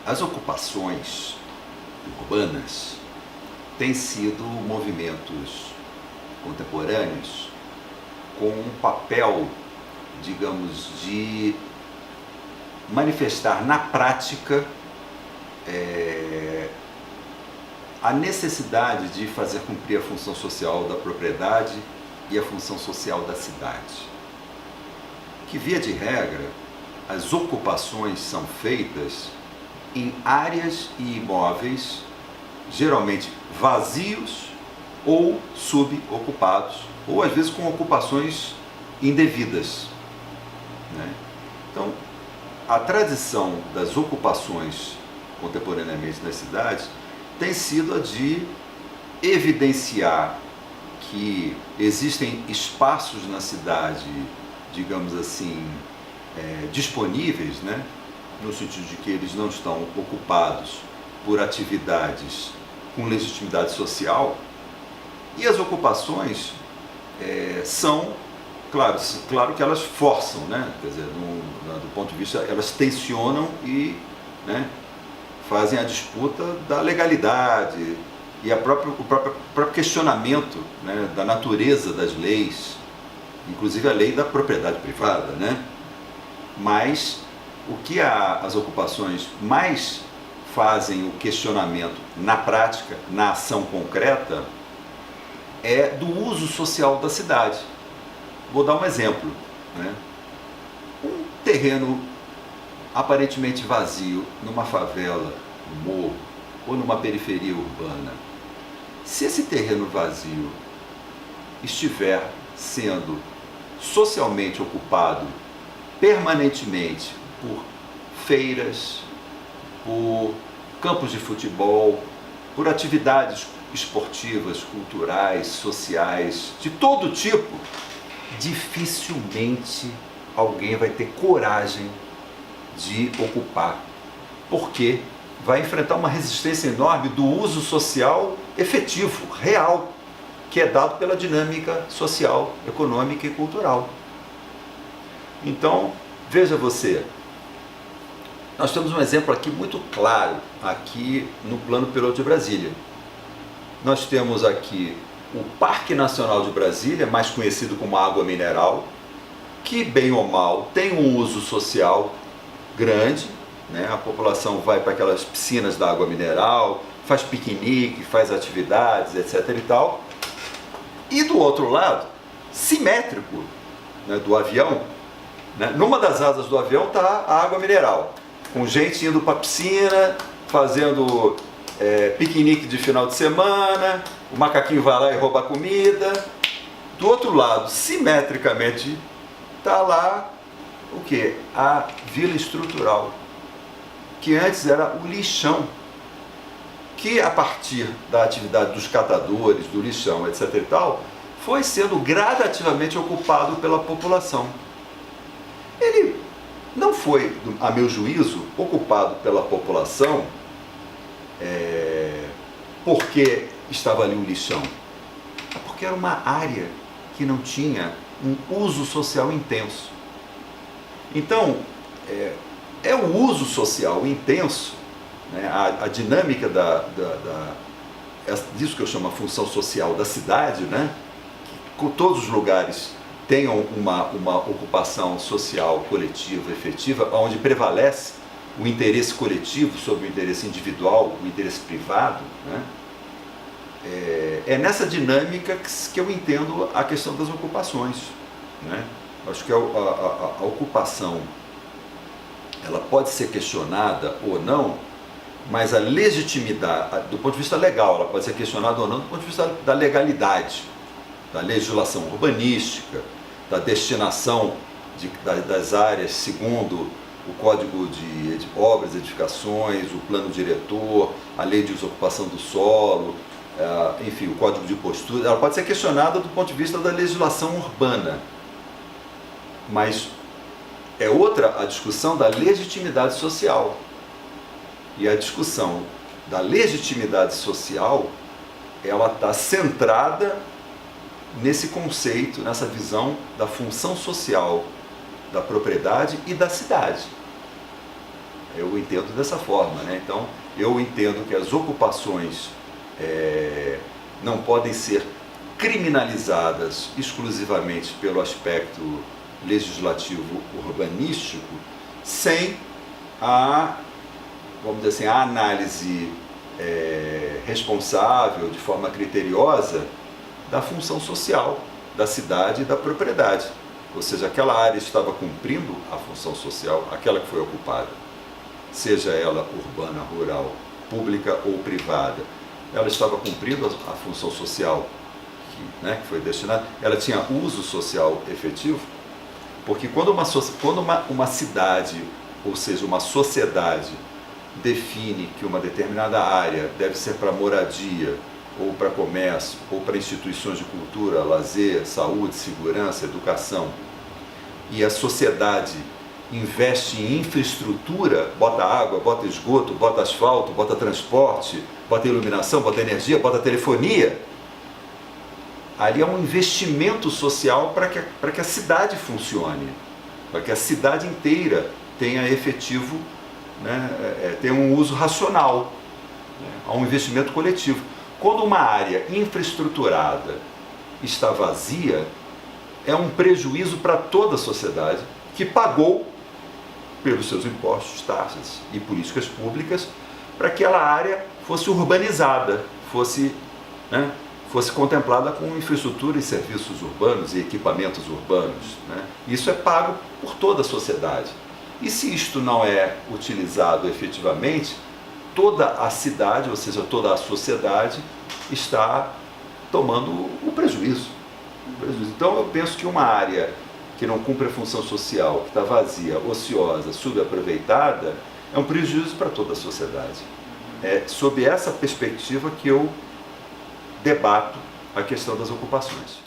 As ocupações urbanas têm sido movimentos contemporâneos com um papel, digamos, de manifestar na prática a necessidade de fazer cumprir a função social da propriedade e a função social da cidade. Que, via de regra, as ocupações são feitas em áreas e imóveis geralmente vazios ou subocupados, ou às vezes com ocupações indevidas, né? Então, a tradição das ocupações contemporaneamente nas cidades tem sido a de evidenciar que existem espaços na cidade, digamos assim, disponíveis, né? No sentido de que eles não estão ocupados por atividades com legitimidade social, e as ocupações são, claro que elas forçam, né? Quer dizer, do ponto de vista, elas tensionam e, né, fazem a disputa da legalidade e o próprio questionamento, né, da natureza das leis, inclusive a lei da propriedade privada, né? Mas o que as ocupações mais fazem o questionamento na prática, na ação concreta, é do uso social da cidade. Vou dar um exemplo, né? Um terreno aparentemente vazio numa favela, no morro ou numa periferia urbana. Se esse terreno vazio estiver sendo socialmente ocupado permanentemente por feiras, por campos de futebol, por atividades esportivas, culturais, sociais, de todo tipo, dificilmente alguém vai ter coragem de ocupar, porque vai enfrentar uma resistência enorme do uso social efetivo, real, que é dado pela dinâmica social, econômica e cultural. Então, veja você, nós temos um exemplo aqui muito claro, aqui no Plano Piloto de Brasília. Nós temos aqui o Parque Nacional de Brasília, mais conhecido como água mineral, que, bem ou mal, tem um uso social grande, né? A população vai para aquelas piscinas da água mineral, faz piquenique, faz atividades, etc. e tal. E do outro lado, simétrico, né, do avião, né? Numa das asas do avião está a água mineral, com gente indo para a piscina, fazendo piquenique de final de semana, o macaquinho vai lá e rouba a comida. Do outro lado, simetricamente, está lá o quê? A vila estrutural, que antes era o lixão, que a partir da atividade dos catadores, do lixão, etc. e tal, foi sendo gradativamente ocupado pela população. Ele não foi, a meu juízo, ocupado pela população porque estava ali o lixão, é porque era uma área que não tinha um uso social intenso. Então, é o uso social intenso, né, a dinâmica disso que eu chamo a função social da cidade, né, que todos os lugares tenham uma ocupação social coletiva, efetiva, onde prevalece o interesse coletivo sobre o interesse individual, o interesse privado, né? É nessa dinâmica que eu entendo a questão das ocupações, né? Acho que a ocupação, ela pode ser questionada ou não, mas a legitimidade, do ponto de vista legal, ela pode ser questionada ou não do ponto de vista da legalidade, da legislação urbanística, da destinação das áreas segundo o Código de Obras e Edificações, o Plano Diretor, a Lei de Desocupação do Solo, enfim, o Código de Postura. Ela pode ser questionada do ponto de vista da legislação urbana, mas é outra a discussão da legitimidade social. E a discussão da legitimidade social, ela está centrada nesse conceito, nessa visão da função social da propriedade e da cidade. Eu entendo dessa forma, né? Então, eu entendo que as ocupações não podem ser criminalizadas exclusivamente pelo aspecto legislativo urbanístico, sem vamos dizer assim, a análise responsável, de forma criteriosa, da função social da cidade e da propriedade. Ou seja, aquela área estava cumprindo a função social, aquela que foi ocupada, seja ela urbana, rural, pública ou privada, ela estava cumprindo a função social que foi destinada, ela tinha uso social efetivo, porque quando uma cidade, ou seja, uma sociedade, define que uma determinada área deve ser para moradia, ou para comércio, ou para instituições de cultura, lazer, saúde, segurança, educação, e a sociedade investe em infraestrutura, bota água, bota esgoto, bota asfalto, bota transporte, bota iluminação, bota energia, bota telefonia, ali é um investimento social para que a cidade funcione, para que a cidade inteira tenha efetivo, tenha um uso racional, há um investimento coletivo. Quando uma área infraestruturada está vazia, é um prejuízo para toda a sociedade que pagou pelos seus impostos, taxas e políticas públicas para que aquela área fosse urbanizada, fosse contemplada com infraestrutura e serviços urbanos e equipamentos urbanos. Isso é pago por toda a sociedade. E se isto não é utilizado efetivamente, toda a cidade, ou seja, toda a sociedade, está tomando o prejuízo. Então eu penso que uma área que não cumpre a função social, que está vazia, ociosa, subaproveitada, é um prejuízo para toda a sociedade. É sob essa perspectiva que eu debato a questão das ocupações.